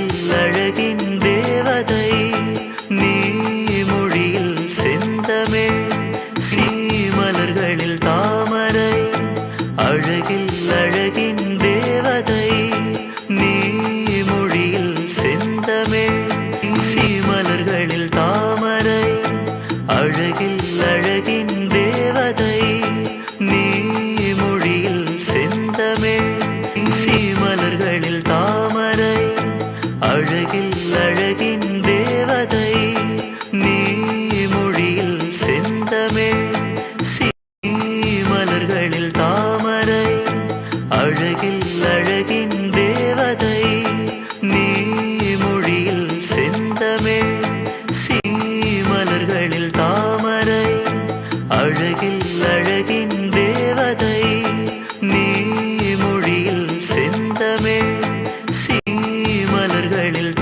அழகில் அழகின் தேவதை நீ மொழியில் செந்தமிழ் சீமலர்களில் தாமரை அழகில் அழகின் தேவதை நீ மொழியில் செந்தமிழ் சீமலர்களில் தாமரை அழகில் அழகின் தேவதை நீ மொழியில் செந்தமிழ் சீமலர்களில் தாமரை அழகில் அழகின் தேவதை நீ மொழியில் செந்தமிழ் சீமலர்களில் தாமரை அழகில் அழகின் தேவதை நீ மொழியில் செந்தமிழ் சீமலர்களில் தாமரை அழகில் அழகின் தேவதை நீ மொழியில் செந்தமிழ் சீமலர்களில்